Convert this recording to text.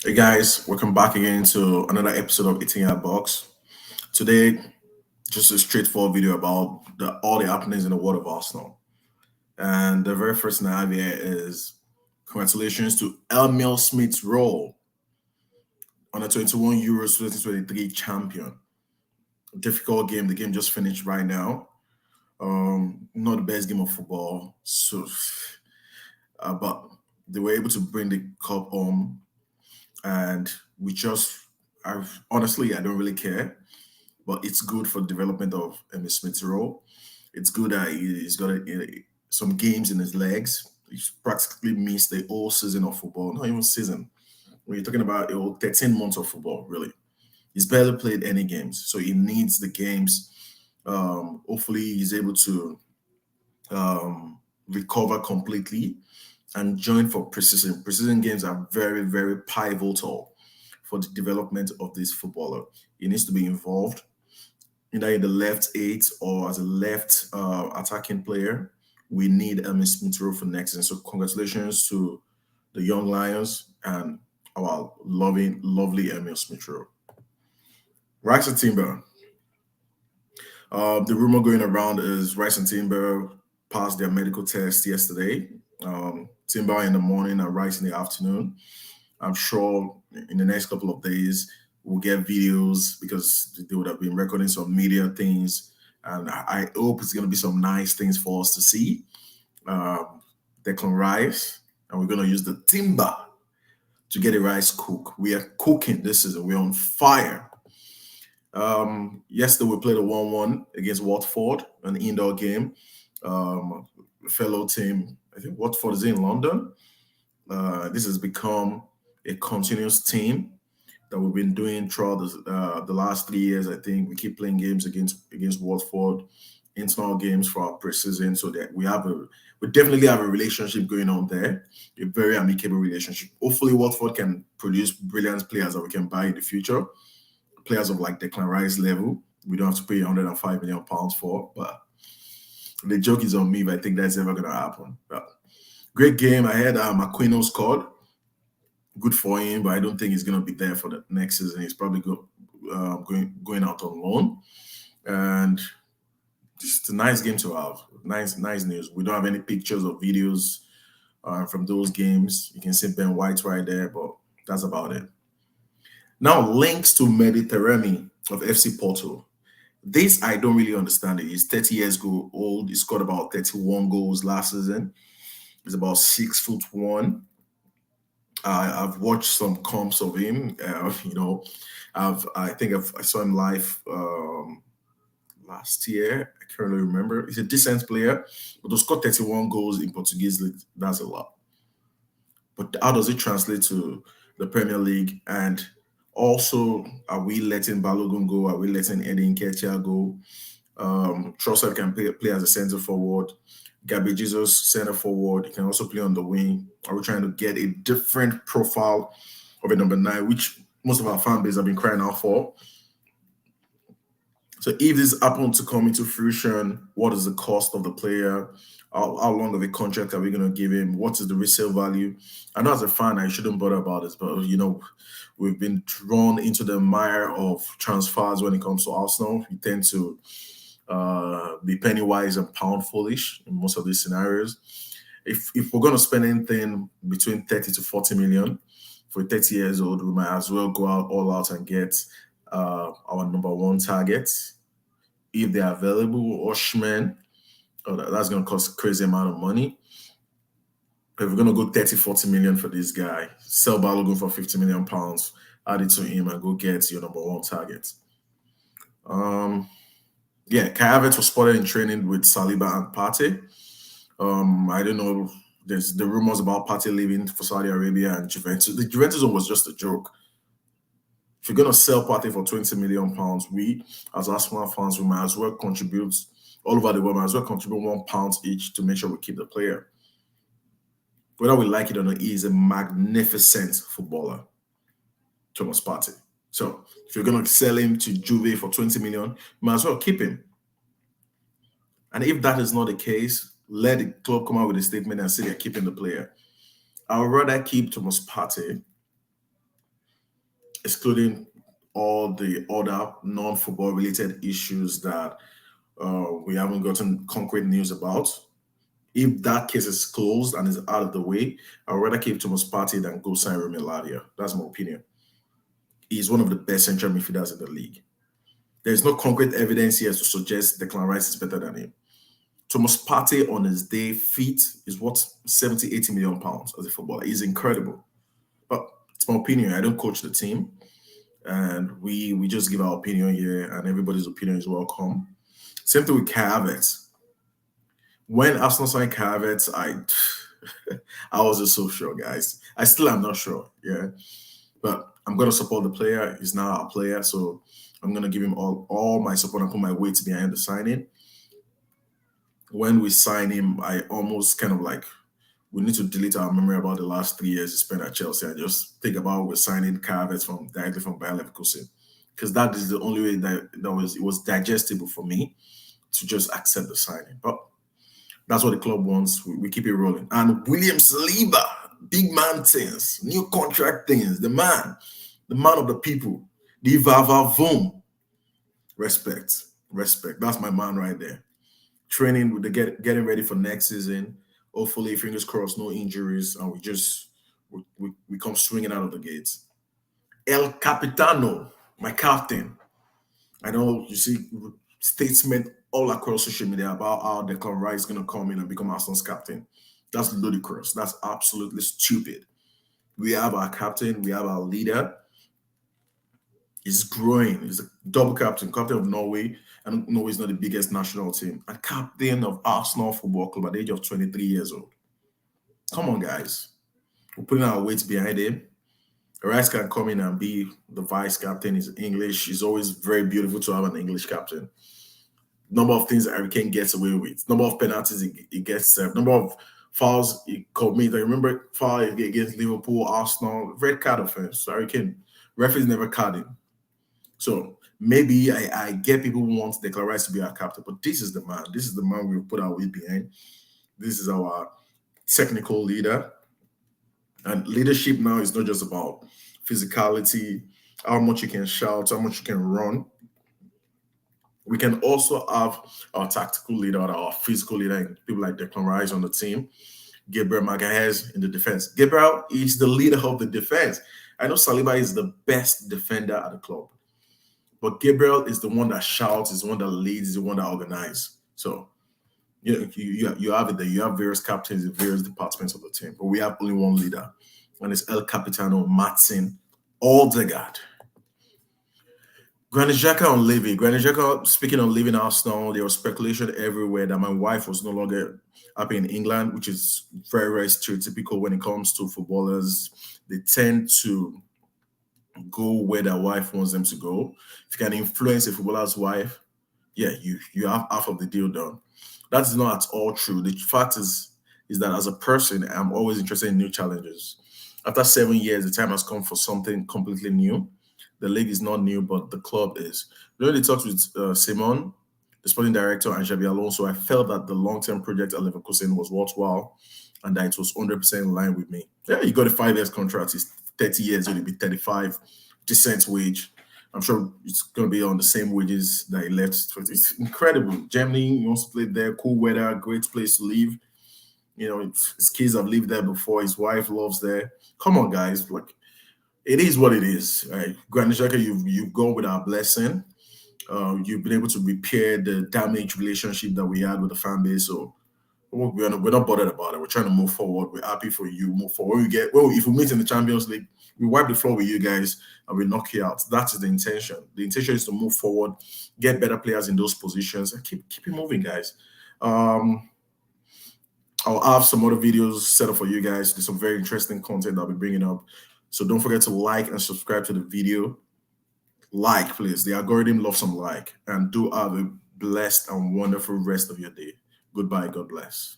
Hey guys, welcome back again to another episode of Eating Our Box. Today, just a straightforward video about all the happenings in the world of Arsenal. And the very first thing I have here is congratulations to Emil Smith Rowe on the 21 Euros 2023 champion. Difficult game. The game just finished right now. Not the best game of football, but they were able to bring the cup home, and honestly, I don't really care, but it's good for the development of Emil Smith Rowe. It's good that he's got some games in his legs. He's practically missed the whole season of football, not even season. When you're talking about 13 months of football, really. He's barely played any games, so he needs the games. Hopefully, he's able to recover completely and join for preseason. Preseason games are very, very pivotal for the development of this footballer. He needs to be involved either in the left eight or as a left attacking player. We need Emil Smith Rowe for next season. So congratulations to the young Lions and our lovely Emil Smith Rowe. Rice and Timber. The rumor going around is Rice and Timber passed their medical test yesterday. Timber in the morning and Rice in the afternoon. I'm sure in the next couple of days we'll get videos because they would have been recording some media things, and I hope it's going to be some nice things for us to see. Declan Rice, and we're going to use the Timber to get a rice cook. We are cooking this season. We're on fire. Yesterday we played a 1-1 against Watford, an indoor game. Fellow team, I think Watford is in London. This has become a continuous team that we've been doing throughout the last 3 years. I think we keep playing games against Watford, internal games for our preseason, so that we definitely have a relationship going on there, a very amicable relationship. Hopefully, Watford can produce brilliant players that we can buy in the future. Players of like Declan Rice level, we don't have to pay £105 million for. But the joke is on me, but I think that's never going to happen. But great game. I had Aquino scored. Good for him, but I don't think he's going to be there for the next season. He's probably going out on loan. And just a nice game to have. Nice news. We don't have any pictures or videos from those games. You can see Ben White right there, but that's about it. Now, links to Mehdi Terami of FC Porto. This, I don't really understand it. He's 30 years old. He scored about 31 goals last season. He's about 6'1". I've watched some comps of him. I think I saw him live last year. I can't really remember. He's a decent player, but to score 31 goals in Portuguese league, that's a lot. But how does it translate to the Premier League? And also, are we letting Balogun go? Are we letting Eddie Nketiah go? Trossard can play as a centre forward. Gabi Jesus, centre forward. He can also play on the wing. Are we trying to get a different profile of a number 9, which most of our fan base have been crying out for? So if this happens to come into fruition, what is the cost of the player? How long of a contract are we going to give him? What is the resale value? I know as a fan, I shouldn't bother about this, but we've been drawn into the mire of transfers when it comes to Arsenal. We tend to be penny wise and pound foolish in most of these scenarios. If we're going to spend anything between 30 to 40 million for 30 years old, we might as well go all out and get our number 1 target if they're available. Oshman, that's going to cost a crazy amount of money. If we're going to go 30, 40 million for this guy, sell Balogun for £50 million, add it to him and go get your number 1 target. Kai Havertz was spotted in training with Saliba and Partey. I don't know. There's the rumors about Partey leaving for Saudi Arabia and Juventus. The Juventus one was just a joke. If you're going to sell Partey for £20 million, we, as Arsenal fans, we might as well contribute all over the world, might as well contribute £1 each to make sure we keep the player. Whether we like it or not, he is a magnificent footballer, Thomas Partey. So if you're going to sell him to Juve for 20 million, you might as well keep him. And if that is not the case, let the club come out with a statement and say they're keeping the player. I would rather keep Thomas Partey excluding all the other non-football related issues that we haven't gotten concrete news about. If that case is closed and is out of the way, I'd rather keep Thomas Partey than go sign Remy Ladia. That's my opinion. He's one of the best central midfielders in the league. There's no concrete evidence here to suggest Declan Rice is better than him. Thomas Partey on his day fit is worth 70, 80 million pounds as a footballer. He's incredible. But it's my opinion. I don't coach the team. And we just give our opinion here, and everybody's opinion is welcome. Same thing with Havertz. When Arsenal signed Harvetz, I was just so sure, guys. I still am not sure, yeah. But I'm gonna support the player. He's now our player, so I'm gonna give him all my support and put my weight behind the signing. When we sign him, I almost kind of like we need to delete our memory about the last 3 years he spent at Chelsea and just think about we're signing Harvetz directly from Bayer Leverkusen, because that is the only way that it was digestible for me to just accept the signing. But that's what the club wants. We keep it rolling. And William Saliba, big man things, new contract things, the man of the people, the Vava Voom. Respect. That's my man right there. Training with the getting ready for next season. Hopefully, fingers crossed, no injuries, and we come swinging out of the gates. El Capitano, my captain. I know you see statement all across social media about how Declan Rice is going to come in and become Arsenal's captain. That's ludicrous. That's absolutely stupid. We have our captain. We have our leader. He's growing. He's a double captain of Norway. And Norway is not the biggest national team. And captain of Arsenal Football Club at the age of 23 years old. Come on, guys. We're putting our weight behind him. Rice can come in and be the vice captain. He's English. It's always very beautiful to have an English captain. Number of things that Harry Kane gets away with. Number of penalties he gets served. Number of fouls he commits. I remember foul against Liverpool, Arsenal, red card offense. Harry Kane. Referees never carded him. So maybe I get people who want Declan Rice to be our captain, but this is the man. This is the man we've put our weight behind. This is our technical leader. And leadership now is not just about physicality, how much you can shout, how much you can run. We can also have our tactical leader, our physical leader, and people like Declan Rice on the team. Gabriel Magalhaes in the defense. Gabriel is the leader of the defense. I know Saliba is the best defender at the club, but Gabriel is the one that shouts, is the one that leads, is the one that organizes. So you have it there. You have various captains in various departments of the team, but we have only one leader, and it's El Capitano Martin Odegaard. Granit Xhaka on leaving. Granit Xhaka, speaking of leaving Arsenal, there was speculation everywhere that my wife was no longer happy in England, which is very, very stereotypical when it comes to footballers. They tend to go where their wife wants them to go. If you can influence a footballer's wife, yeah, you have half of the deal done. That is not at all true. The fact is that as a person, I'm always interested in new challenges. After 7 years, the time has come for something completely new. The league is not new, but the club is. During the talks with Simon, the sporting director, and Xabi Alonso, I felt that the long-term project at Leverkusen was worthwhile and that it was 100% in line with me. Yeah, you got a 5 years contract. It's 30 years, it'll be 35, decent wage. I'm sure it's going to be on the same wages that he left. It's incredible. Germany, he wants to play there, cool weather, great place to live. You know, his kids have lived there before. His wife loves there. Come on, guys. Like, it is what it is. Right? Granit Xhaka, you've gone with our blessing. You've been able to repair the damaged relationship that we had with the fan base. So we're not bothered about it. We're trying to move forward. We're happy for you. Move forward. If we meet in the Champions League, we wipe the floor with you guys and we knock you out. That is the intention. The intention is to move forward, get better players in those positions, and keep it moving, guys. I'll have some other videos set up for you guys. There's some very interesting content I'll be bringing up. So don't forget to like and subscribe to the video. Like, please. The algorithm loves some like. And do have a blessed and wonderful rest of your day. Goodbye. God bless.